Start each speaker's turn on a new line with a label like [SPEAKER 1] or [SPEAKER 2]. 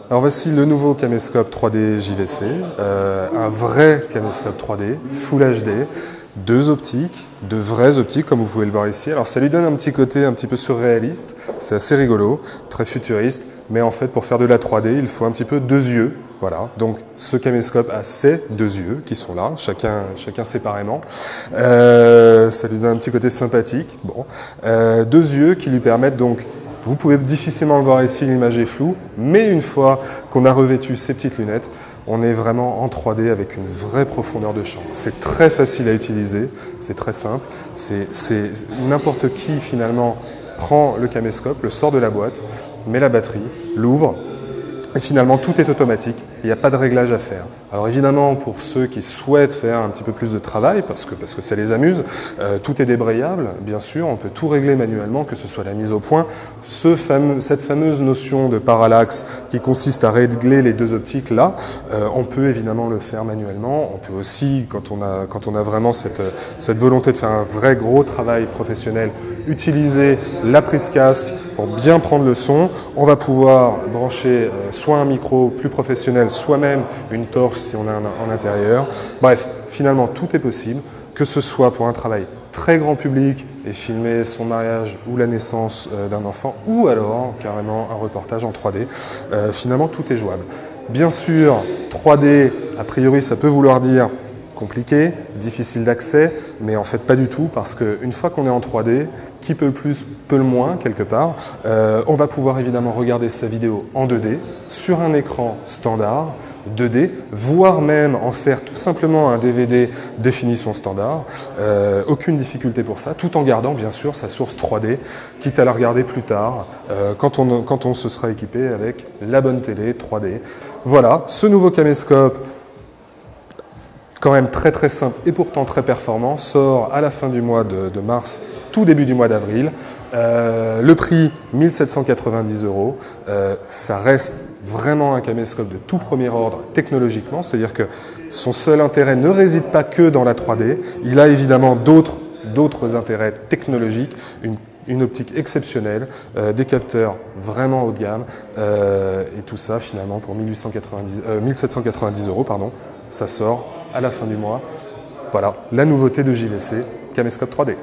[SPEAKER 1] Alors voici le nouveau caméscope 3D JVC, un vrai caméscope 3D, Full HD, deux optiques, de vraies optiques comme vous pouvez le voir ici. Alors ça lui donne un petit côté un petit peu surréaliste, c'est assez rigolo, très futuriste, mais en fait pour faire de la 3D il faut un petit peu deux yeux. Voilà, donc ce caméscope a ses deux yeux qui sont là, chacun séparément. Ça lui donne un petit côté sympathique. Bon. Deux yeux qui lui permettent donc, vous pouvez difficilement le voir ici, l'image est floue, mais une fois qu'on a revêtu ces petites lunettes, on est vraiment en 3D avec une vraie profondeur de champ. C'est très facile à utiliser, c'est très simple. N'importe qui finalement prend le caméscope, le sort de la boîte, met la batterie, l'ouvre, et finalement, tout est automatique, il n'y a pas de réglage à faire. Alors évidemment, pour ceux qui souhaitent faire un petit peu plus de travail, parce que ça les amuse, tout est débrayable, bien sûr, on peut tout régler manuellement, que ce soit la mise au point. Cette fameuse notion de parallaxe qui consiste à régler les deux optiques là, on peut évidemment le faire manuellement. On peut aussi, quand on a vraiment cette volonté de faire un vrai gros travail professionnel, utiliser la prise casque pour bien prendre le son. On va pouvoir brancher soit un micro plus professionnel, soit même une torche si on a un en intérieur. Bref, finalement, tout est possible, que ce soit pour un travail très grand public et filmer son mariage ou la naissance d'un enfant, ou alors carrément un reportage en 3D. Finalement, tout est jouable. Bien sûr, 3D, a priori, ça peut vouloir dire compliqué, difficile d'accès, mais en fait pas du tout, parce qu'une fois qu'on est en 3D, qui peut le plus, peut le moins, quelque part, on va pouvoir évidemment regarder sa vidéo en 2D, sur un écran standard, 2D, voire même en faire tout simplement un DVD définition standard. Aucune difficulté pour ça, tout en gardant bien sûr sa source 3D, quitte à la regarder plus tard, quand on se sera équipé avec la bonne télé 3D. Voilà, ce nouveau caméscope, quand même très très simple et pourtant très performant, sort à la fin du mois de mars, tout début du mois d'avril. Le prix, 1 790 €. Ça reste vraiment un caméscope de tout premier ordre technologiquement, c'est-à-dire que son seul intérêt ne réside pas que dans la 3D. Il a évidemment d'autres intérêts technologiques, une optique exceptionnelle, des capteurs vraiment haut de gamme, et tout ça finalement pour 1 790 €, pardon. Ça sort à la fin du mois. Voilà, la nouveauté de JVC, caméscope 3D.